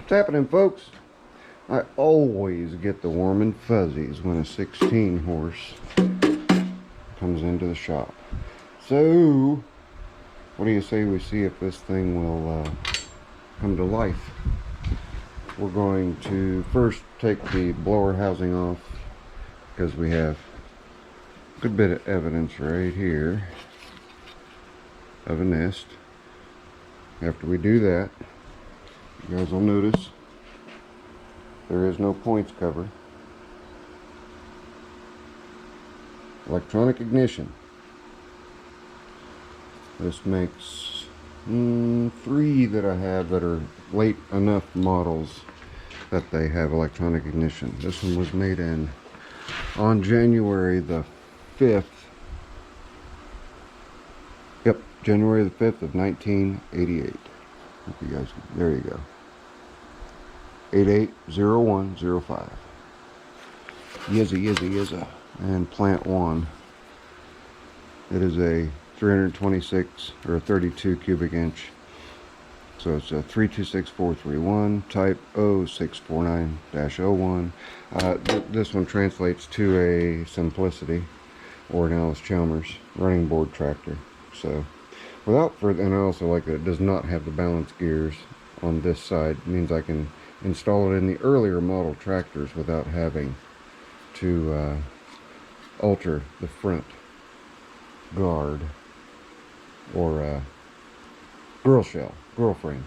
What's happening, folks? I always get the warm and fuzzies when a 16 horse comes into the shop. So, what do you say we see if this thing will come to life? We're going to first take the blower housing off because we have a good bit of evidence right here of a nest. After we do that, you guys will notice there is no points cover. Electronic ignition. This makes 3 that I have that are late enough models that they have electronic ignition. This one was made on January the 5th. Yep, January the 5th of 1988. Hope you guys, there you go. 880105. Yizza. And plant 1. It is a 326 or a 32 cubic inch. So it's a 326431 type 0649-01. This one translates to a Simplicity or an Alice Chalmers running board tractor. So without further, and I also like that it does not have the balance gears on this side. It means I can install it in the earlier model tractors without having to alter the front guard or grill frame.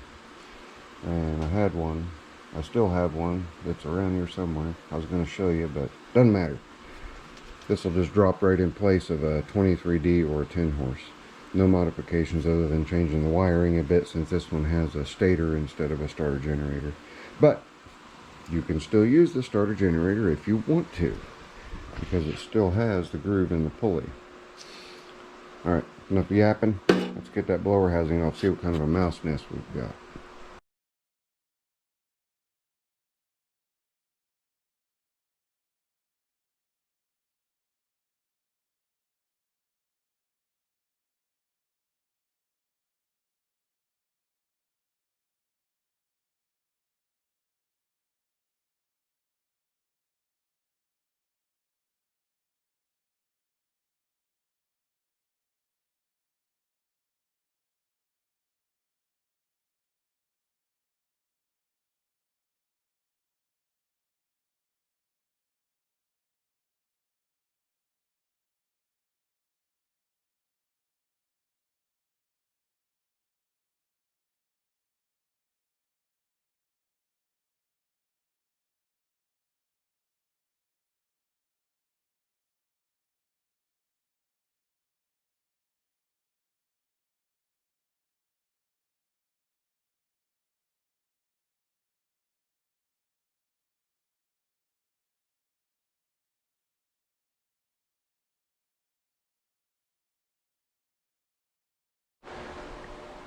And I had one, I still have one that's around here somewhere. I was going to show you, but doesn't matter. This will just drop right in place of a 23D or a 10 horse. No modifications other than changing the wiring a bit, since this one has a stator instead of a starter generator. But you can still use the starter generator if you want to, because it still has the groove in the pulley. Alright, enough yapping. Let's get that blower housing off, see what kind of a mouse nest we've got.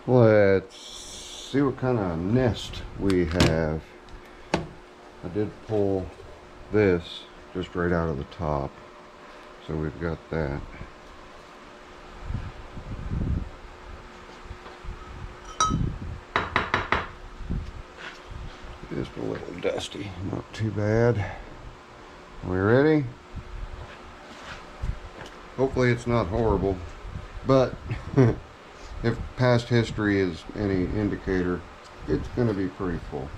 Let's see what kind of nest we have. I did pull this just right out of the top, so we've got that. Just a little dusty, not too bad. Are we ready? Hopefully it's not horrible, but if past history is any indicator, it's going to be pretty full.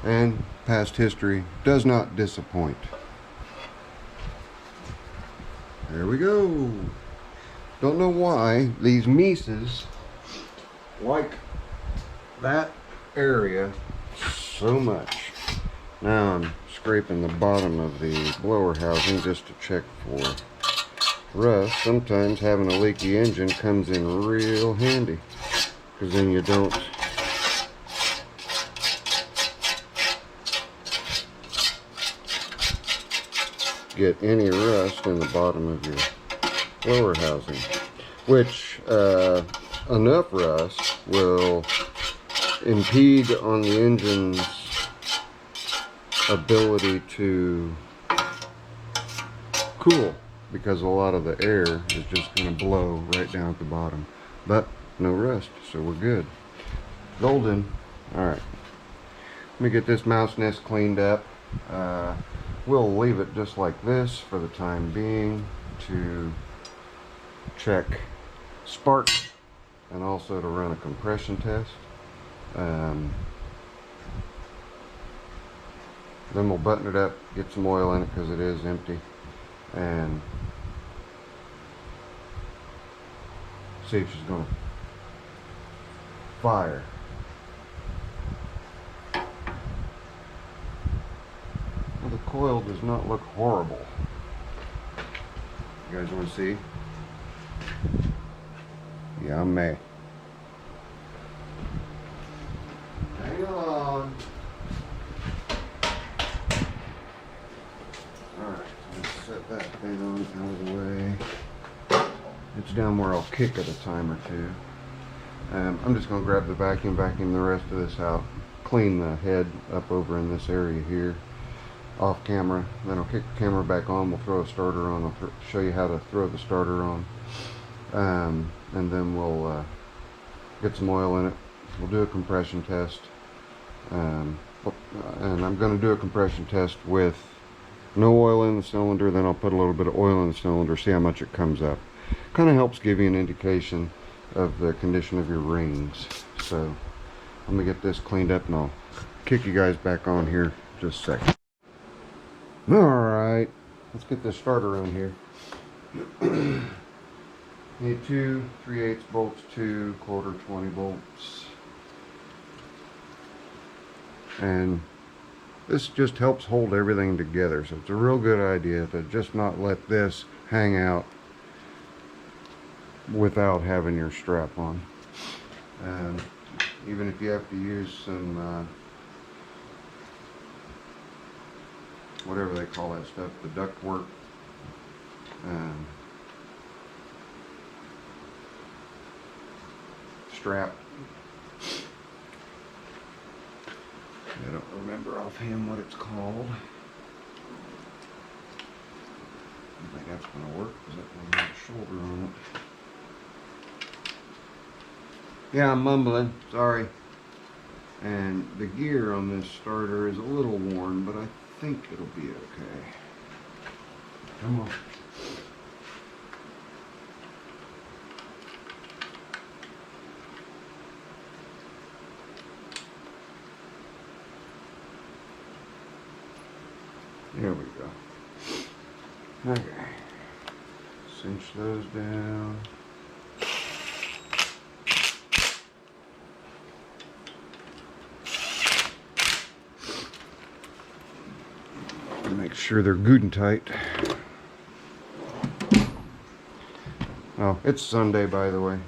And past history does not disappoint. There we go. Don't know why these Mises like that area so much. Now I'm scraping the bottom of the blower housing just to check for rust. Sometimes having a leaky engine comes in real handy, because then you don't get any rust in the bottom of your blower housing, which enough rust will impede on the engine's ability to cool, because a lot of the air is just going to blow right down at the bottom. But no rust, so we're good. Golden. Alright, let me get this mouse nest cleaned up. We'll leave it just like this for the time being to check spark and also to run a compression test. Then we'll button it up, get some oil in it because it is empty, and see if she's going to fire. Well, the coil does not look horrible. You guys want to see? Yeah, I'm mad. Hang on. Alright, let's set that thing on out of the way. It's down where I'll kick at a time or two. I'm just going to grab the vacuum the rest of this out, clean the head up over in this area here, off camera. Then I'll kick the camera back on, we'll throw a starter on, I'll show you how to throw the starter on. And then we'll get some oil in it. We'll do a compression test. And I'm going to do a compression test with no oil in the cylinder, then I'll put a little bit of oil in the cylinder, see how much it comes up. Kind of helps give you an indication of the condition of your rings. So let me get this cleaned up and I'll kick you guys back on here just a second. Alright, let's get this starter on here. Need 2 3/8 bolts, 2 1/4 20 bolts. And this just helps hold everything together, so it's a real good idea to just not let this hang out without having your strap on. Even if you have to use some whatever they call that stuff, the duct work, strap. I don't remember offhand what it's called. I think that's going to work because that one has a shoulder on it. Yeah, I'm mumbling, sorry. And the gear on this starter is a little worn, but I think it'll be okay. Come on. There we go. Okay. Cinch those down. Make sure they're good and tight. Oh, it's Sunday, by the way.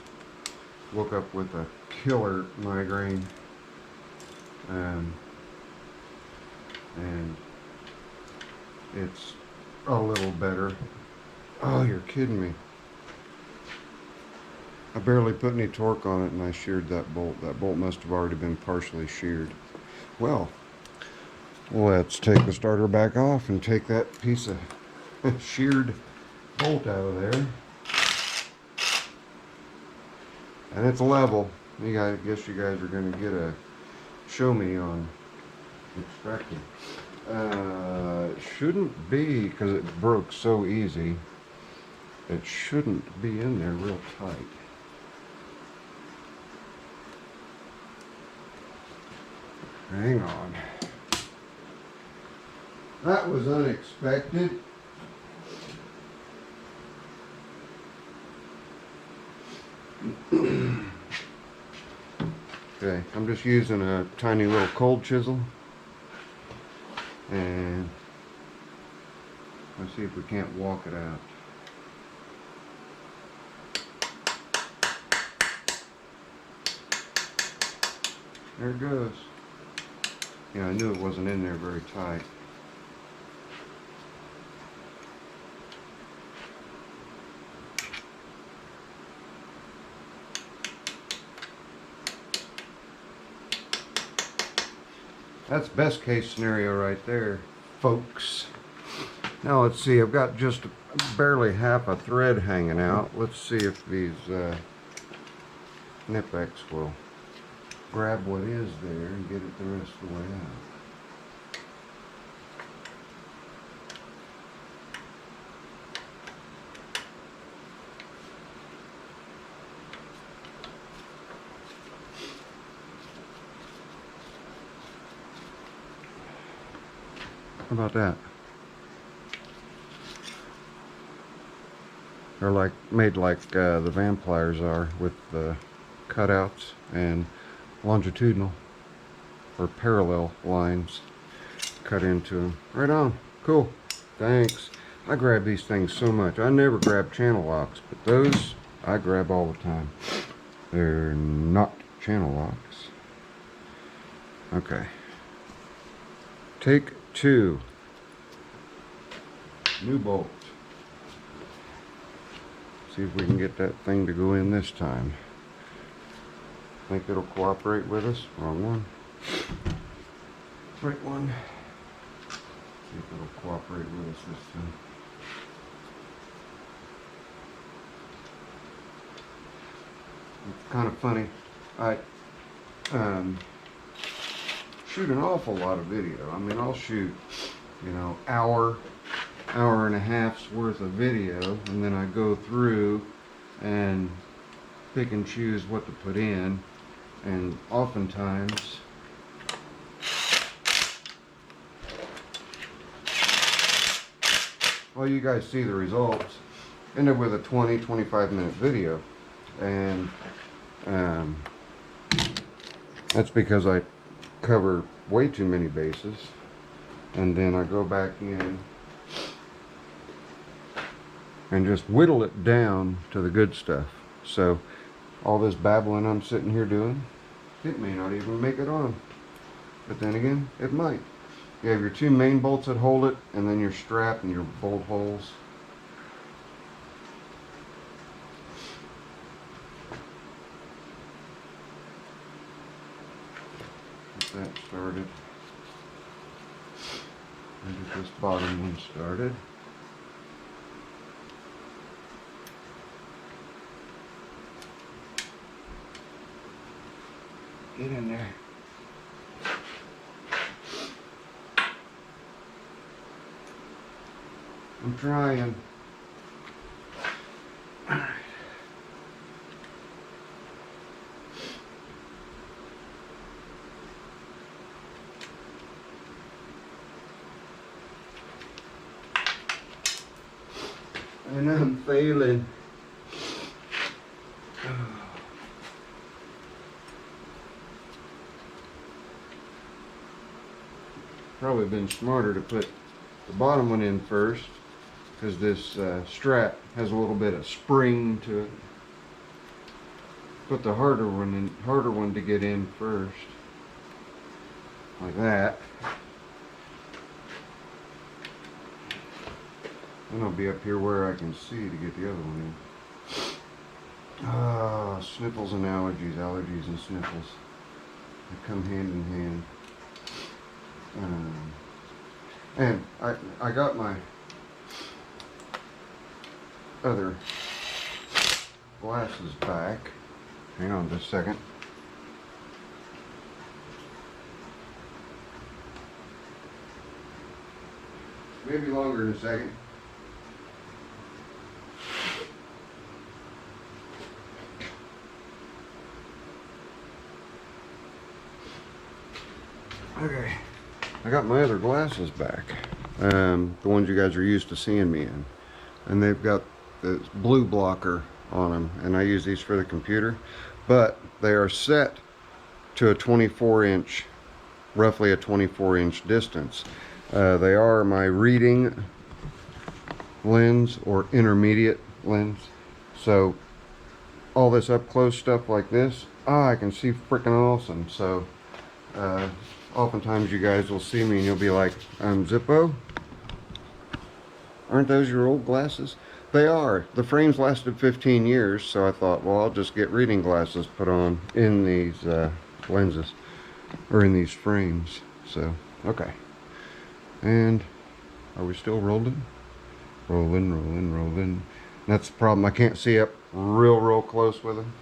Woke up with a killer migraine. And it's a little better. Oh, you're kidding me. I barely put any torque on it and I sheared that bolt. That bolt must have already been partially sheared. Well, let's take the starter back off and take that piece of sheared bolt out of there. And it's level. I guess you guys are going to get a show me on extracting. It shouldn't be, because it broke so easy, it shouldn't be in there real tight. Hang on. That was unexpected. Okay, I'm just using a tiny little cold chisel. And let's see if we can't walk it out. There it goes. Yeah, I knew it wasn't in there very tight. That's best case scenario right there, folks. Now let's see, I've got just barely half a thread hanging out. Let's see if these Nip-X will grab what is there and get it the rest of the way out. How about that? They're like made like the van pliers are, with the cutouts and longitudinal or parallel lines cut into them. Right on. Cool. Thanks. I grab these things so much. I never grab channel locks, but those I grab all the time. They're not channel locks. Okay. Take 2. New bolt. See if we can get that thing to go in this time. Think it'll cooperate with us? Wrong one. Right one. See if it'll cooperate with us this time. It's kind of funny. I shoot an awful lot of video. I mean, I'll shoot, you know, hour and a half's worth of video, and then I go through and pick and choose what to put in, and oftentimes well, you guys see the results. End up with a 20-25 minute video, and that's because I cover way too many bases, and then I go back in and just whittle it down to the good stuff. So all this babbling I'm sitting here doing, it may not even make it on, but then again, it might. You have your 2 main bolts that hold it, and then your strap and your bolt holes. Get that started. And get this bottom one started. Get in there. I'm trying. All right. And I'm failing. Probably been smarter to put the bottom one in first, because this strap has a little bit of spring to it. Put the harder one to get in first, like that. Then I'll be up here where I can see to get the other one in. Ah, sniffles and allergies, allergies and sniffles. They come hand in hand. And I got my other glasses back. Hang on just a second. Maybe longer in a second. Okay. I got my other glasses back, the ones you guys are used to seeing me in, and they've got this blue blocker on them, and I use these for the computer, but they are set to a 24-inch, roughly a 24-inch distance. They are my reading lens or intermediate lens, so all this up close stuff like this, I can see freaking awesome. So oftentimes you guys will see me and you'll be like, Zippo, aren't those your old glasses? They are. The frames lasted 15 years, so I thought, well, I'll just get reading glasses put on in these lenses, or in these frames. So, okay. And are we still rolling? Rolling, rolling, rolling. That's the problem. I can't see up real close with them.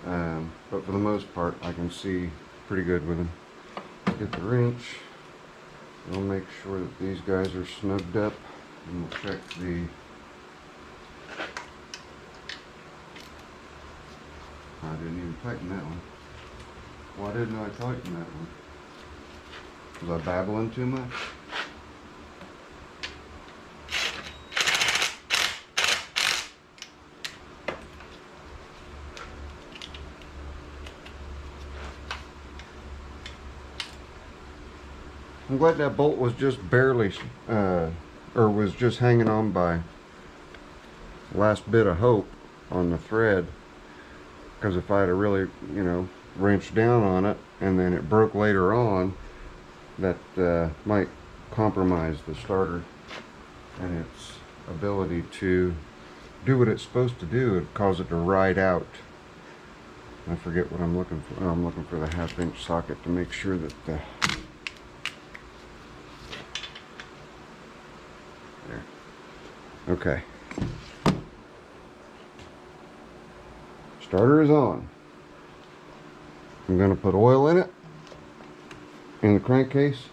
But for the most part, I can see pretty good with them. Get the wrench. We'll make sure that these guys are snugged up, and we'll check the I didn't even tighten that one. Why didn't I tighten that one? Was I babbling too much? I'm glad that bolt was just barely, or was just hanging on by last bit of hope on the thread. Because if I had really, wrenched down on it and then it broke later on, that might compromise the starter and its ability to do what it's supposed to do and cause it to ride out. I forget what I'm looking for. Oh, I'm looking for the 1/2-inch socket to make sure that the there. Okay. Starter is on. I'm going to put oil in it, in the crankcase,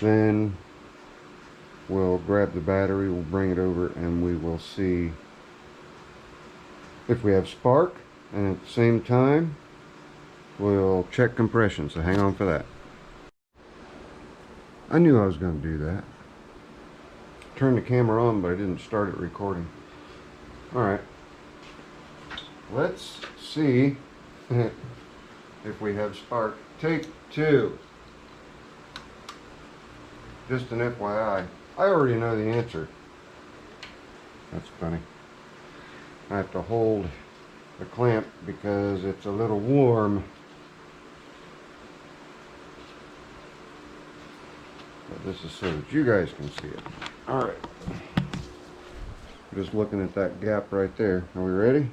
then we'll grab the battery, we'll bring it over, and we will see if we have spark, and at the same time we'll check compression, so hang on for that. I knew I was going to do that. Turned the camera on, but I didn't start it recording. Alright. Let's see if we have spark. Take 2. Just an FYI. I already know the answer. That's funny. I have to hold the clamp because it's a little warm. But this is so that you guys can see it. Alright. Just looking at that gap right there. Are we ready?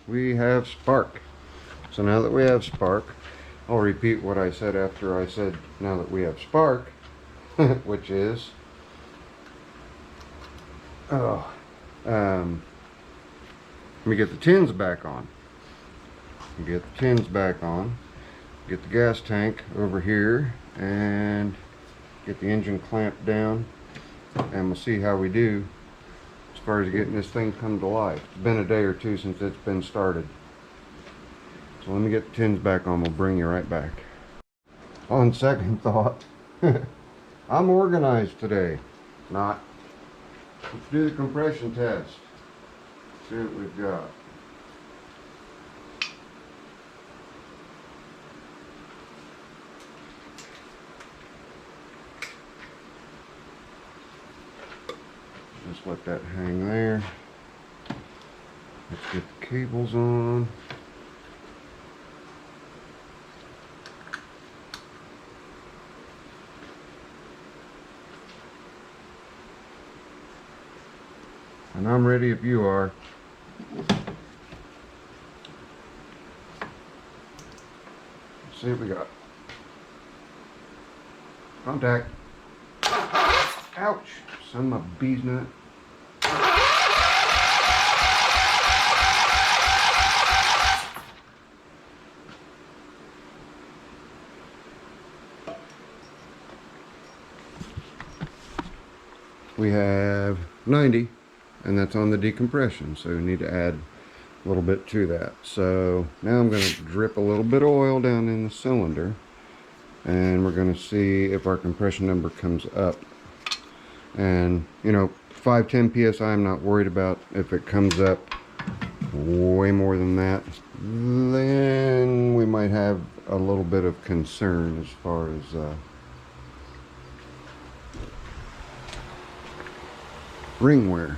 We have spark. So now that we have spark, I'll repeat what I said after I said now that we have spark, which is let me get the tins back on. Get the tins back on, get the gas tank over here, and get the engine clamped down, and we'll see how we do as far as getting this thing come to life. It's been a day or two since it's been started. So let me get the tins back on, we'll bring you right back. On second thought, I'm organized today. Not. Let's do the compression test. See what we've got. Just let that hang there. Let's get the cables on. And I'm ready if you are. Let's see what we got. Contact. Ouch! Son of a bee's nut. We have 90, and that's on the decompression, so we need to add a little bit to that. So now I'm going to drip a little bit of oil down in the cylinder, and we're going to see if our compression number comes up. And 5-10 psi I'm not worried about. If it comes up way more than that, then we might have a little bit of concern as far as ring wear.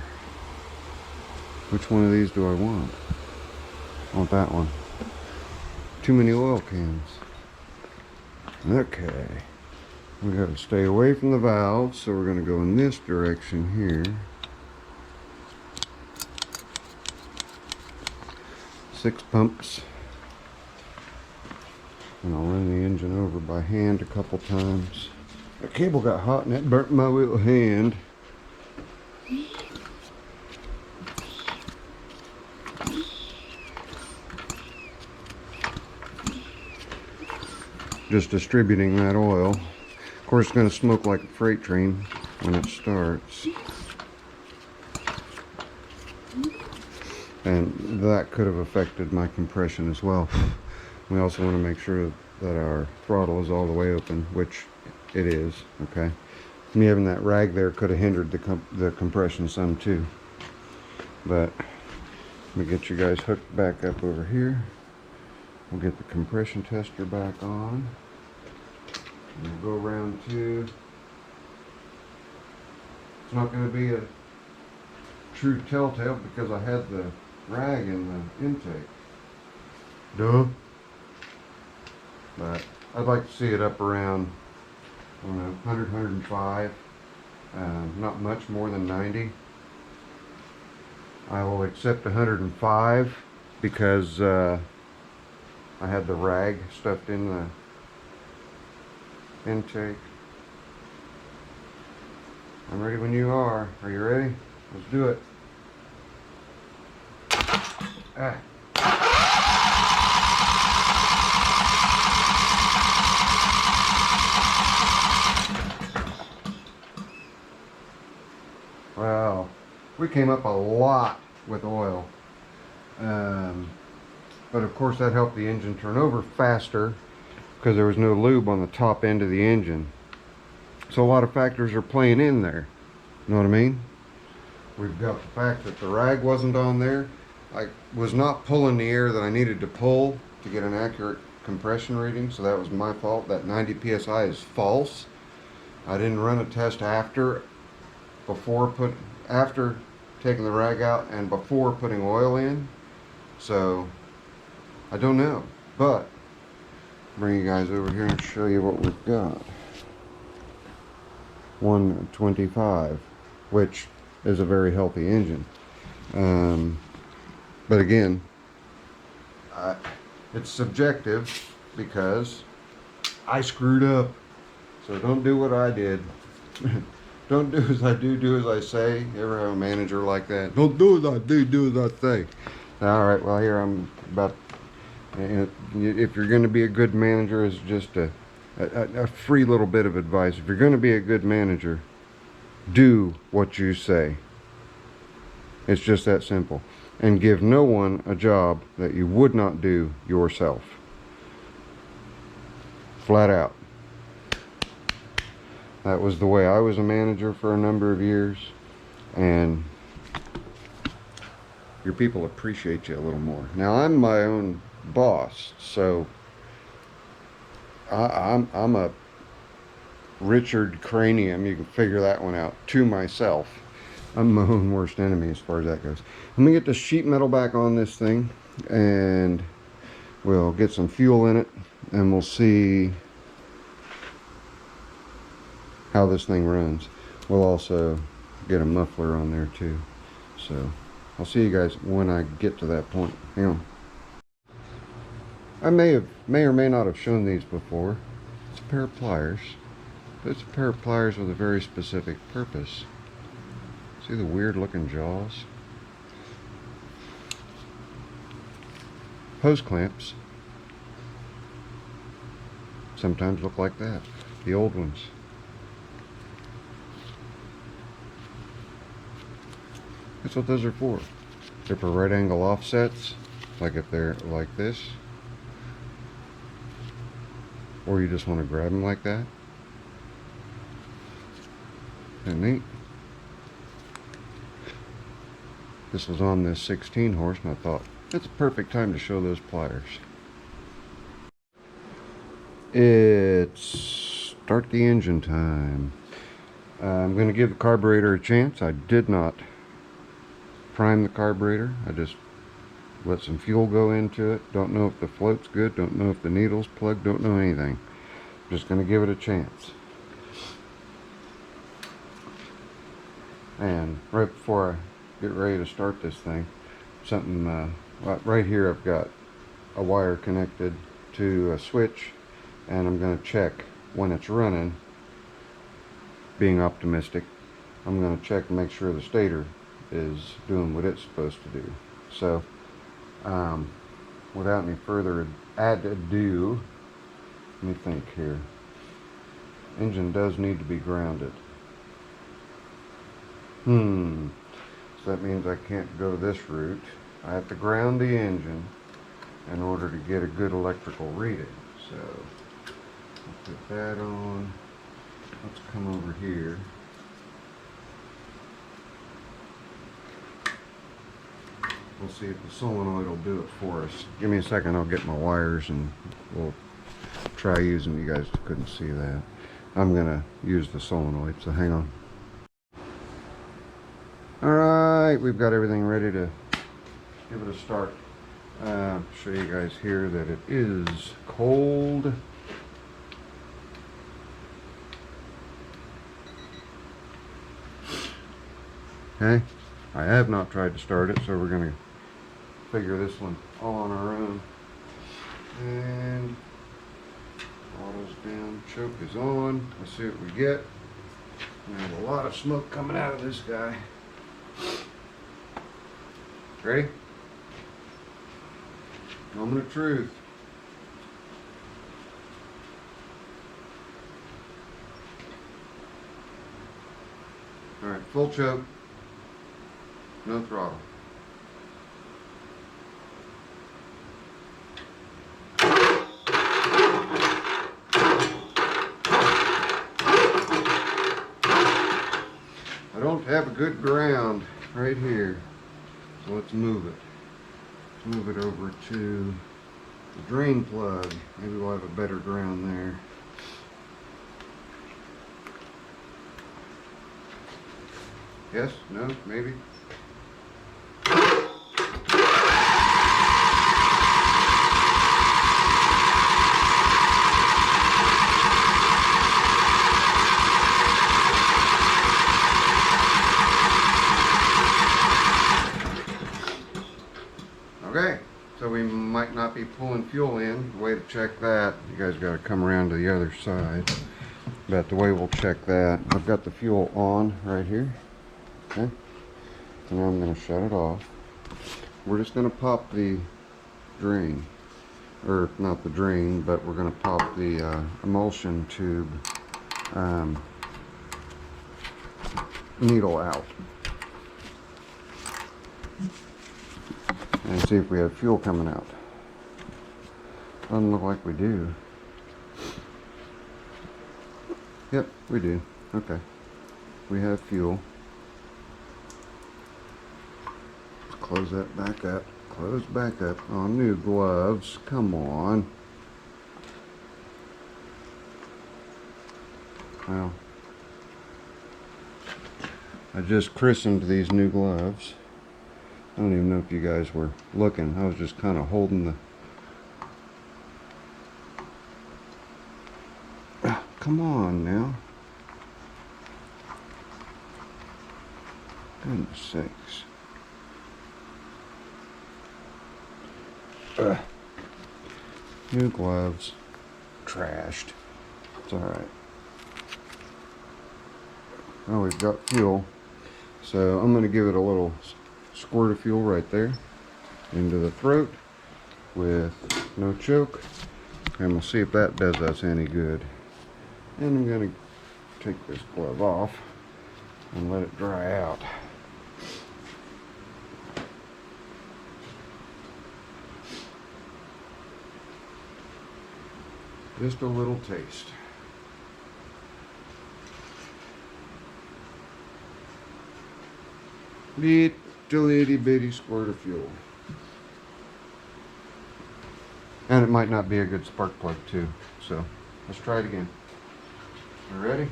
Which one of these do I want? I want that one. Too many oil cans. Okay. We gotta stay away from the valves, so we're gonna go in this direction here. 6 pumps. And I'll run the engine over by hand a couple times. The cable got hot and that burnt my little hand. just distributing that oil. Of course, it's going to smoke like a freight train when it starts. And that could have affected my compression as well. We also want to make sure that our throttle is all the way open, which it is, okay? Me having that rag there could have hindered the compression some too. But let me get you guys hooked back up over here. We'll get the compression tester back on. And we'll go around to... It's not going to be a true telltale because I had the rag in the intake. Duh. But I'd like to see it up around, I don't know, 100, 105. Not much more than 90. I will accept 105 because I had the rag stuffed in the intake. I'm ready when you are. Are you ready? Let's do it. Ah. Wow, we came up a lot with oil, but of course that helped the engine turn over faster because there was no lube on the top end of the engine. So a lot of factors are playing in there. You know what I mean? We've got the fact that the rag wasn't on there. I was not pulling the air that I needed to pull to get an accurate compression reading, so that was my fault. That 90 psi is false. I didn't run a test after taking the rag out and before putting oil in, so I don't know. But bring you guys over here and show you what we've got. 125, which is a very healthy engine. But again, it's subjective because I screwed up. So don't do what I did. Don't do as I do as I say. You ever have a manager like that? Don't do as I do as I say. All right, well here I'm about, if you're going to be a good manager, it's just a free little bit of advice. If you're going to be a good manager, do what you say. It's just that simple. And give no one a job that you would not do yourself. Flat out. That was the way I was a manager for a number of years, and your people appreciate you a little more. Now I'm my own boss, so I'm a Richard Cranium, you can figure that one out, to myself. I'm my own worst enemy as far as that goes. Let me get the sheet metal back on this thing, and we'll get some fuel in it, and we'll see how this thing runs. We'll also get a muffler on there too. So I'll see you guys when I get to that point. Hang on. I may or may not have shown these before. It's a pair of pliers. But it's a pair of pliers with a very specific purpose. See the weird looking jaws? Hose clamps sometimes look like that. The old ones. That's what those are for. They're for right angle offsets, like if they're like this, or you just want to grab them like that. Isn't that neat? This was on this 16 horse, and I thought it's a perfect time to show those pliers. It's start the engine time. I'm going to give the carburetor a chance. I did not prime the carburetor. I just let some fuel go into it. Don't know if the float's good, don't know if the needle's plugged, don't know anything. Just going to give it a chance. And right before I get ready to start this thing, something right here, I've got a wire connected to a switch, and I'm going to check when it's running. Being optimistic, I'm going to check and make sure the stator is doing what it's supposed to do. So without any further ado, Let me think here. Engine does need to be grounded. So that means I can't go this route. I have to ground the engine in order to get a good electrical reading. So I'll put that on. Let's come over here. We'll see if the solenoid will do it for us. Give me a second, I'll get my wires and we'll try using. You guys couldn't see that. I'm gonna use the solenoid, so hang on. Alright, we've got everything ready to give it a start. Show you guys here that it is cold. Okay, I have not tried to start it, so we're going to figure this one all on our own. And auto's down, choke is on. Let's see what we get. There's a lot of smoke coming out of this guy. Ready? Moment of truth. Alright, full choke. No throttle. I don't have a good ground right here, so let's move it. Let's move it over to the drain plug. Maybe we'll have a better ground there. Yes? No? Maybe? Okay, so we might not be pulling fuel in. The way to check that, you guys got to come around to the other side. But the way we'll check that, I've got the fuel on right here. Okay, so now I'm going to shut it off. We're just going to pop the drain, or not the drain, but we're going to pop the emulsion tube needle out and see if we have fuel coming out. Doesn't look like we do. Yep, we do. Okay, we have fuel. Close that back up. Close back up. Oh, new gloves. Come on. Well, I just christened these new gloves. I don't even know if you guys were looking. I was just kind of holding the... Come on now. Goodness sakes. New gloves. Trashed. It's alright. Oh, we've got fuel. So I'm going to give it a little squirt of fuel right there into the throat with no choke. And we'll see if that does us any good. And I'm going to take this glove off and let it dry out. Just a little taste. Little itty bitty squirt of fuel. And it might not be a good spark plug too. So let's try it again. You ready?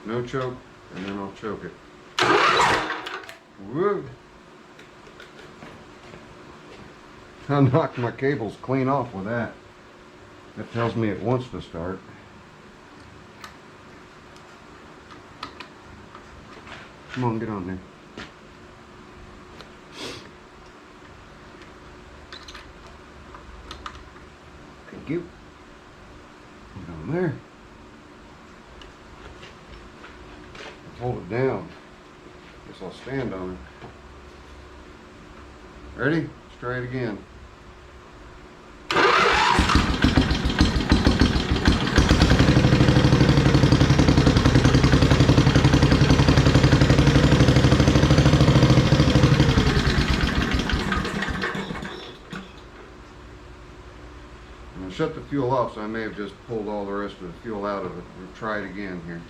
No choke, and then I'll choke it. Woo! I knocked my cables clean off with that. That tells me it wants to start. Come on, get on there. Thank you. Get on there. Hold it down. Guess I'll stand on it. Ready? Let's try it again. Shut the fuel off, so I may have just pulled all the rest of the fuel out of it. We'll try it again here.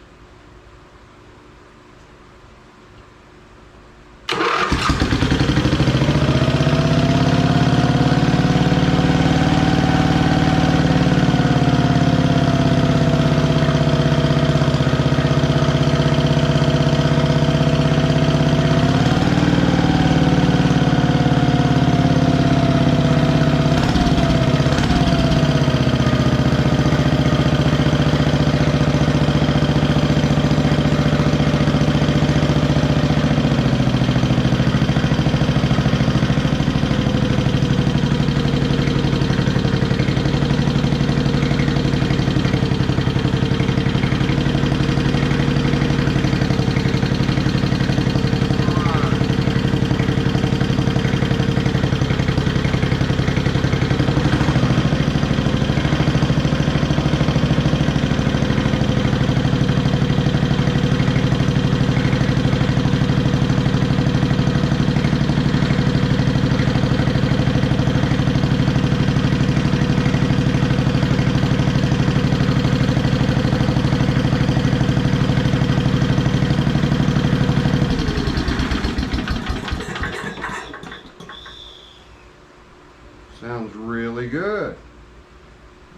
Sounds really good.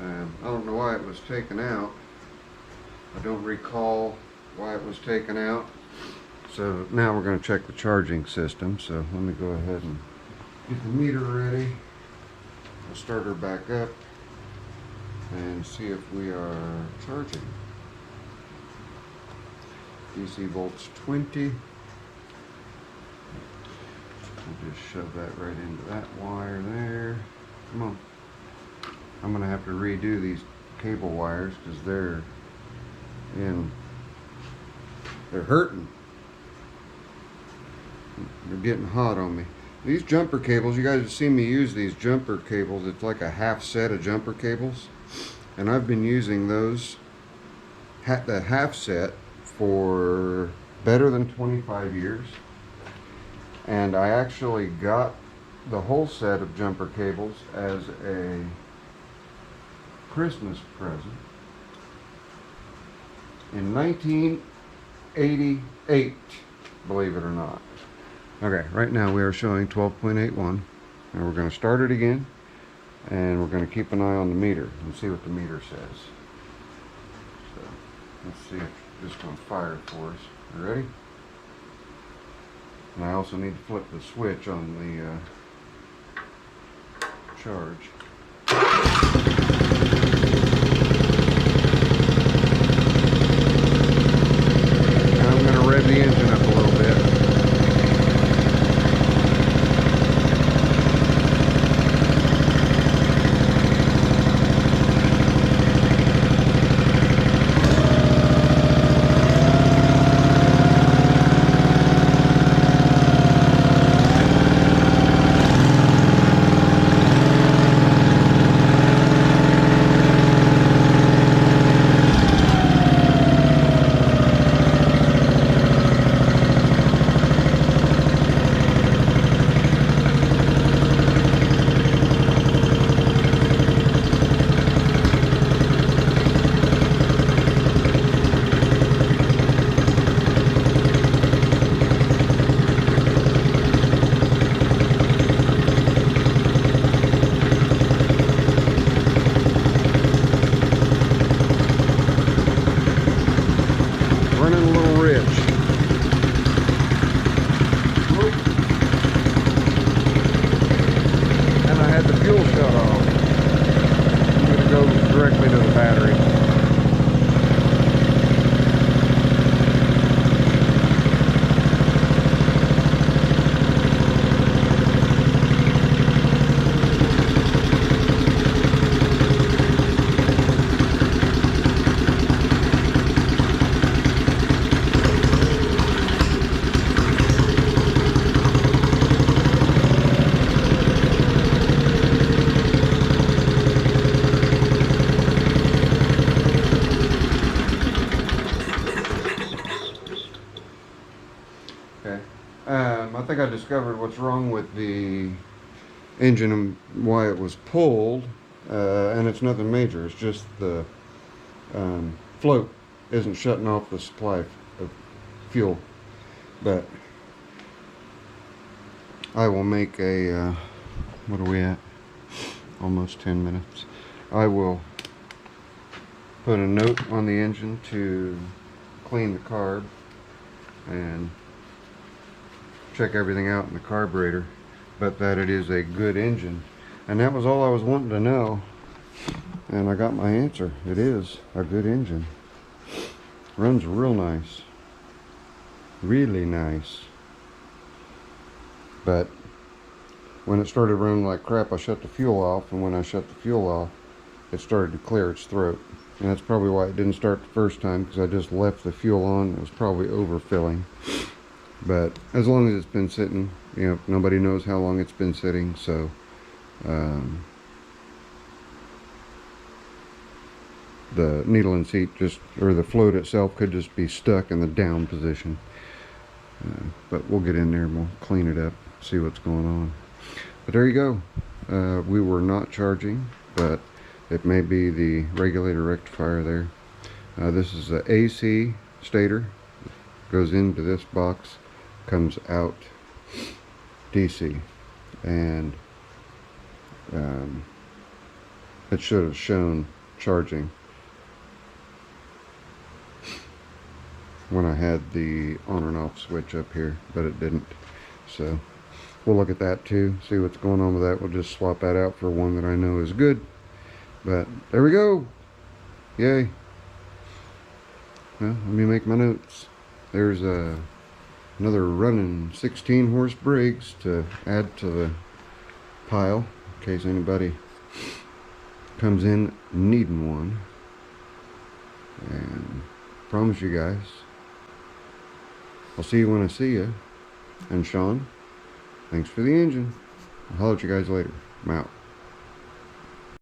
I don't know why it was taken out. I don't recall why it was taken out. So now we're going to check the charging system. So let me go ahead and get the meter ready. I'll start her back up and see if we are charging. DC volts 20. We'll just shove that right into that wire there. Come on. I'm going to have to redo these cable wires because they're hurting. They're getting hot on me. These jumper cables, you guys have seen me use these jumper cables. It's like a half set of jumper cables. And I've been using those, the half set, for better than 25 years. And I actually got the whole set of jumper cables as a Christmas present in 1988, believe it or not. Okay, right now we are showing 12.81, and we're going to start it again, and we're going to keep an eye on the meter and see what the meter says. So let's see if this one fired for us. You ready? And I also need to flip the switch on the charge. Now I'm going to rev the engine up a little bit. Directly to the battery. I think I discovered what's wrong with the engine and why it was pulled, and it's nothing major. It's just the float isn't shutting off the supply of fuel. But I will make a what are we at? Almost 10 minutes. I will put a note on the engine to clean the carb and check everything out in the carburetor, but that it is a good engine. And that was all I was wanting to know, and I got my answer. It is a good engine. Runs real nice, really nice. But when it started running like crap, I shut the fuel off, and when I shut the fuel off, it started to clear its throat. And that's probably why it didn't start the first time, because I just left the fuel on. It was probably overfilling. But as long as it's been sitting, you know, nobody knows how long it's been sitting, so the needle and seat just, or the float itself could just be stuck in the down position. But we'll get in there and we'll clean it up, see what's going on. But there you go. We were not charging, but it may be the regulator rectifier there. This is the AC stator. Goes into this box, comes out DC, and it should have shown charging when I had the on and off switch up here, but it didn't. So we'll look at that too, see what's going on with that. We'll just swap that out for one that I know is good. But there we go. Yay. Well, let me make my notes. There's another running 16 horse Briggs to add to the pile in case anybody comes in needing one. And promise you guys, I'll see you when I see you. And Sean, thanks for the engine. I'll holler at you guys later. I'm out.